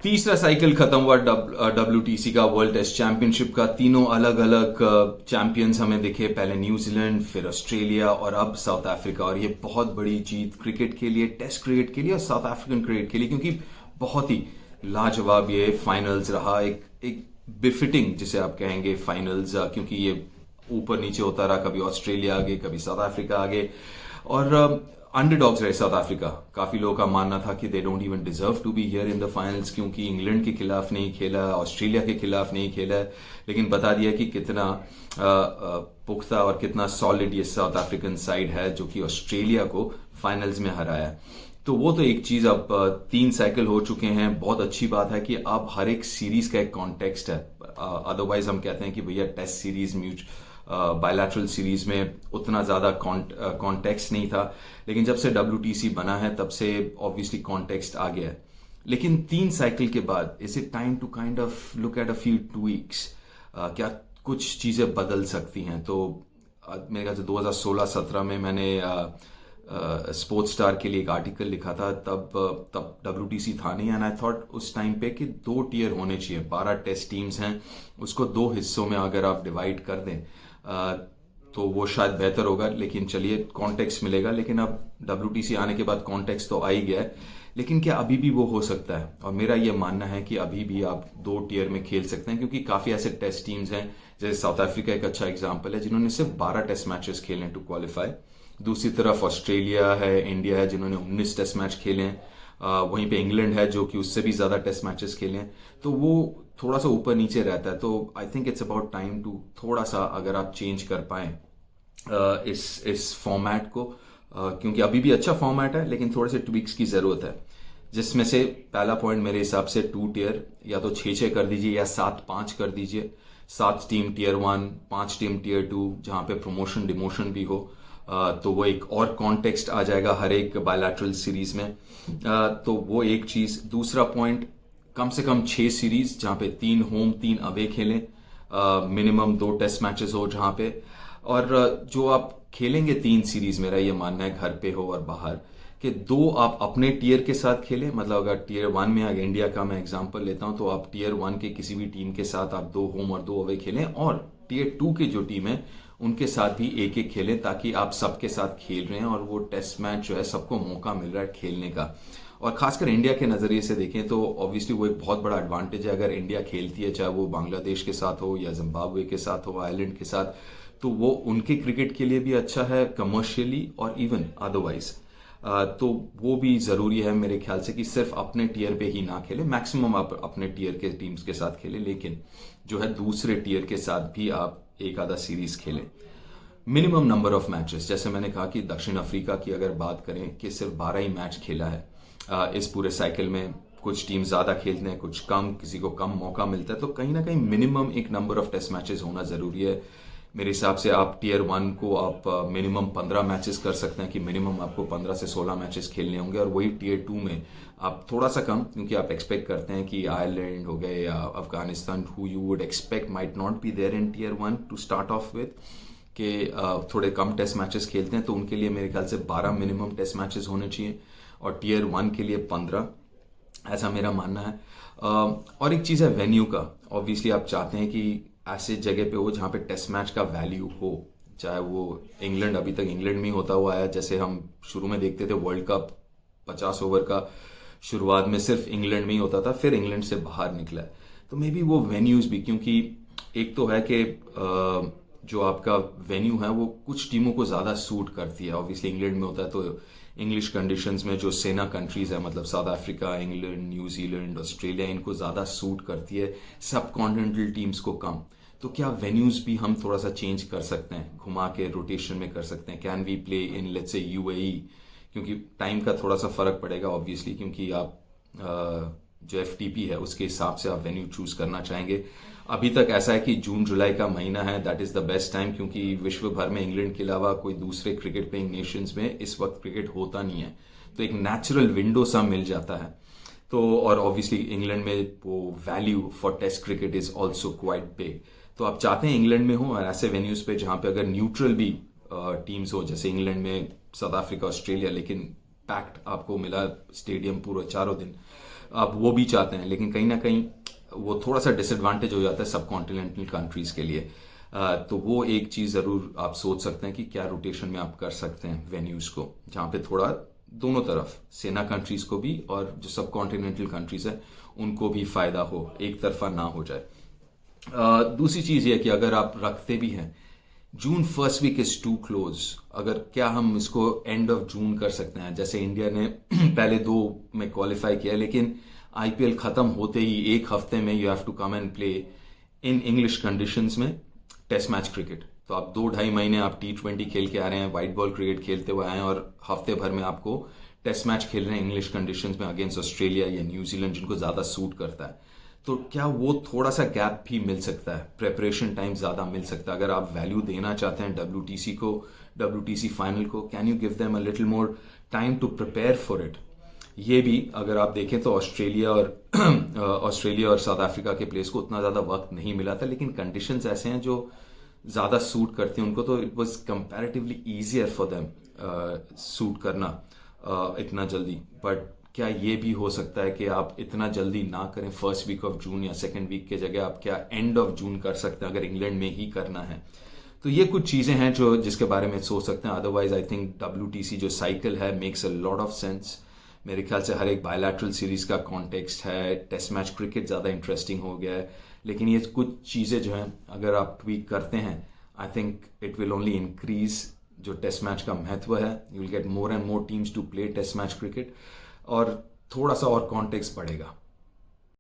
तीसरा साइकिल खत्म हुआ WTC का, वर्ल्ड टेस्ट चैंपियनशिप का। तीनों अलग अलग चैंपियंस हमें दिखे, पहले न्यूजीलैंड, फिर ऑस्ट्रेलिया और अब साउथ अफ्रीका। और ये बहुत बड़ी जीत क्रिकेट के लिए, टेस्ट क्रिकेट के लिए और साउथ अफ्रीकन क्रिकेट के लिए, क्योंकि बहुत ही लाजवाब ये फाइनल्स रहा। एक बिफिटिंग जिसे आप कहेंगे फाइनल्स, क्योंकि ये ऊपर नीचे होता रहा, कभी ऑस्ट्रेलिया आगे, कभी साउथ अफ्रीका आगे। और अंडरडॉग्स रहे साउथ अफ्रीका। काफी लोगों का मानना था कि they don't even deserve to be here in the finals, क्योंकि इंग्लैंड के खिलाफ नहीं खेला, ऑस्ट्रेलिया के खिलाफ नहीं खेला। लेकिन बता दिया कि कितना पुख्ता और कितना सॉलिड ये साउथ अफ्रीकन साइड है, जो कि ऑस्ट्रेलिया को फाइनल्स में हराया। तो वो तो एक चीज। अब 3 साइकिल हो चुके हैं, बहुत अच्छी बात है कि अब हर एक सीरीज का एक कॉन्टेक्स्ट है। अदरवाइज हम कहते हैं कि भैया टेस्ट सीरीज, बायलैटरल सीरीज में उतना ज्यादा कॉन्टेक्स्ट नहीं था। लेकिन जब से WTC बना है तब से ऑब्वियसली कॉन्टेक्स्ट आ गया है। लेकिन 3 साइकिल के बाद is it time to kind of look at a few tweaks. क्या कुछ चीजें बदल सकती हैं? तो मेरे ख्याल से 2016-17 में मैंने स्पोर्ट्स स्टार के लिए एक आर्टिकल लिखा था। तब WTC था नहीं, एंड आई थॉट उस टाइम पे कि 2 टियर होने चाहिए। 12 टेस्ट टीम्स हैं, उसको 2 हिस्सों में अगर आप डिवाइड कर दें तो वो शायद बेहतर होगा। लेकिन चलिए, कॉन्टेक्स्ट मिलेगा। लेकिन अब WTC आने के बाद कॉन्टेक्स्ट तो आ ही गया है। लेकिन क्या अभी भी वो हो सकता है? और मेरा ये मानना है कि अभी भी आप 2 टियर में खेल सकते हैं, क्योंकि काफी ऐसे टेस्ट टीम्स हैं, जैसे साउथ अफ्रीका एक अच्छा एग्जाम्पल है, जिन्होंने सिर्फ 12 टेस्ट मैचेस खेले टू क्वालिफाई। दूसरी तरफ ऑस्ट्रेलिया है, इंडिया है, जिन्होंने 19 टेस्ट मैच खेले हैं। वहीं पे इंग्लैंड है, जो कि उससे भी ज्यादा टेस्ट मैचेस खेले हैं। तो वो थोड़ा सा ऊपर नीचे रहता है। तो I think it's about time to थोड़ा सा, अगर आप चेंज कर पाए इस फॉर्मेट को, क्योंकि अभी भी अच्छा फॉर्मेट है, लेकिन थोड़े से ट्विक्स की जरूरत है। जिसमें से पहला पॉइंट मेरे हिसाब से 2 टियर, या तो 6-6 कर दीजिए या 7-5 कर दीजिए। 7 टीम टियर 1, 5 टीम टियर 2, जहां पे प्रमोशन डिमोशन भी हो। तो वो एक और कॉन्टेक्स्ट आ जाएगा हर एक बायलैटरल सीरीज में। तो वो एक चीज। दूसरा पॉइंट, कम से कम 6 सीरीज, जहां पे 3 होम 3 अवे खेलें। मिनिमम 2 टेस्ट मैचेस हो जहां पे। और जो आप खेलेंगे 3 सीरीज, मेरा ये मानना है, घर पे हो और बाहर, कि 2 आप अपने टियर के साथ खेलें। मतलब अगर टियर 1 में, अगर इंडिया का मैं एग्जांपल लेता हूं, तो आप टियर 1 के किसी भी टीम के साथ आप 2 होम और 2 अवे खेलें। और टियर 2 की जो टीम है उनके साथ भी एक एक खेलें, ताकि आप सबके साथ खेल रहे हैं और वो टेस्ट मैच जो है सबको मौका मिल रहा है खेलने का। और खासकर इंडिया के नजरिए से देखें तो ऑब्वियसली वो एक बहुत बड़ा एडवांटेज है। अगर इंडिया खेलती है, चाहे वो बांग्लादेश के साथ हो या जिम्बाब्वे के साथ हो, आयरलैंड के साथ, तो वो उनके क्रिकेट के लिए भी अच्छा है, कमर्शियली और इवन अदरवाइज। तो वो भी जरूरी है मेरे ख्याल से कि सिर्फ अपने टियर पे ही ना खेले। मैक्सिमम आप अपने टियर के टीम्स के साथ खेले, लेकिन जो है दूसरे टियर के साथ भी आप एक आधा सीरीज खेलें। मिनिमम नंबर ऑफ मैचेस, जैसे मैंने कहा कि दक्षिण अफ्रीका की अगर बात करें कि सिर्फ 12 ही मैच खेला है इस पूरे साइकिल में। कुछ टीम ज्यादा खेलते हैं, कुछ कम, किसी को कम मौका मिलता है। तो कहीं ना कहीं मिनिमम एक नंबर ऑफ टेस्ट मैचेस होना जरूरी है। मेरे हिसाब से आप टियर 1 को आप मिनिमम 15 मैचेस कर सकते हैं, कि मिनिमम आपको 15 से 16 मैचेस खेलने होंगे। और वही टियर 2 में आप थोड़ा सा कम, क्योंकि आप एक्सपेक्ट करते हैं कि आयरलैंड हो गए या Afghanistan, who you would expect might not be there in tier 1 to start off with, के थोड़े कम टेस्ट मैचेस खेलते हैं। तो उनके लिए मेरे ख्याल से 12 मिनिमम टेस्ट मैचेस होने चाहिए, और टियर 1 के लिए 15, ऐसा मेरा मानना है। और एक चीज है वेन्यू का। ऑब्वियसली आप चाहते हैं कि ऐसे जगह पे हो जहां पे टेस्ट मैच का वैल्यू हो। चाहे वो इंग्लैंड, अभी तक इंग्लैंड में ही होता हुआ है, जैसे हम शुरू में देखते थे वर्ल्ड कप 50 ओवर का, शुरुआत में सिर्फ इंग्लैंड में ही होता था, फिर इंग्लैंड से बाहर निकला। तो मे बी वो वेन्यूज भी, क्योंकि एक तो है कि जो आपका वेन्यू है वो कुछ टीमों को ज्यादा सूट करती है। ऑब्वियसली इंग्लैंड में होता है तो इंग्लिश कंडीशंस में जो सेना कंट्रीज है, मतलब south Africa, England, New Zealand, Australia, इनको ज्यादा सूट करती है, सब कॉन्टिनेंटल टीम्स को कम। तो क्या वेन्यूज भी हम थोड़ा सा चेंज कर सकते हैं, घुमा के रोटेशन में कर सकते हैं? Can we play in let's say UAE, क्योंकि टाइम का थोड़ा सा फर्क पड़ेगा ऑब्वियसली, क्योंकि आप जो FTP है उसके हिसाब से आप वेन्यू चूज करना चाहेंगे। अभी तक ऐसा है कि जून जुलाई का महीना है, that is the best time, क्योंकि विश्व भर में इंग्लैंड के अलावा कोई दूसरे क्रिकेट प्लेइंग नेशंस में इस वक्त क्रिकेट होता नहीं है। तो एक नेचुरल विंडो सा मिल जाता है। तो और ऑब्वियसली इंग्लैंड में वो value for test cricket is also quite big. तो आप चाहते हैं इंग्लैंड में हो और ऐसे वेन्यूज पे जहां पे अगर न्यूट्रल भी टीम्स हो, जैसे इंग्लैंड में साउथ अफ्रीका, ऑस्ट्रेलिया, लेकिन पैक्ड आपको मिला स्टेडियम पूरा चारों दिन, अब वो भी चाहते हैं, लेकिन कहीं ना कहीं वो थोड़ा सा डिसएडवांटेज हो जाता है सब कॉन्टिनेंटल कंट्रीज के लिए। तो वो एक चीज़ ज़रूर आप सोच सकते हैं कि क्या रोटेशन में आप कर सकते हैं वेन्यूज़ को, जहाँ पे थोड़ा दोनों तरफ सेना कंट्रीज को भी और जो सब कॉन्टिनेंटल कंट्रीज है उनको भी फायदा हो, एक तरफा ना हो जाए। दूसरी चीज़ ये कि अगर आप रखते भी हैं, June first week is too close. अगर क्या हम इसको एंड ऑफ जून कर सकते हैं, जैसे इंडिया ने पहले 2 में क्वालिफाई किया, लेकिन आईपीएल खत्म होते ही एक हफ्ते में you have to come and play in English conditions में टेस्ट मैच क्रिकेट। तो आप 2-2.5 महीने आप T20 खेल के आ रहे हैं, वाइट बॉल क्रिकेट खेलते हुए आए हैं, और हफ्ते भर में आपको टेस्ट मैच खेल रहे हैं इंग्लिश कंडीशंस में अगेंस्ट ऑस्ट्रेलिया या न्यूजीलैंड, जिनको ज़्यादा सूट करता है। तो क्या वो थोड़ा सा गैप भी मिल सकता है, प्रेपरेशन टाइम ज़्यादा मिल सकता है? अगर आप वैल्यू देना चाहते हैं WTC को, WTC फाइनल को, can you give them a little more time to prepare for it? ये भी अगर आप देखें तो ऑस्ट्रेलिया और साउथ अफ्रीका के प्लेयर्स को उतना ज़्यादा वक्त नहीं मिला था, लेकिन कंडीशंस ऐसे हैं जो ज़्यादा सूट करते हैं उनको, तो it was comparatively easier for them suit करना इतना जल्दी। बट क्या ये भी हो सकता है कि आप इतना जल्दी ना करें, फर्स्ट वीक ऑफ जून या सेकेंड वीक के जगह आप क्या एंड ऑफ जून कर सकते हैं अगर इंग्लैंड में ही करना है? तो ये कुछ चीज़ें हैं जो जिसके बारे में सोच सकते हैं। अदरवाइज आई थिंक WTC जो साइकिल है makes a lot of sense. मेरे ख्याल से हर एक बायलैटरल सीरीज का कॉन्टेक्स्ट है, टेस्ट मैच क्रिकेट ज़्यादा इंटरेस्टिंग हो गया है, लेकिन ये कुछ चीज़ें जो हैं अगर आप ट्वीक करते हैं, I think it will only increase जो टेस्ट मैच का महत्व है। You will get more and more teams to play test match cricket, और थोड़ा सा और कॉन्टेक्स्ट बढ़ेगा।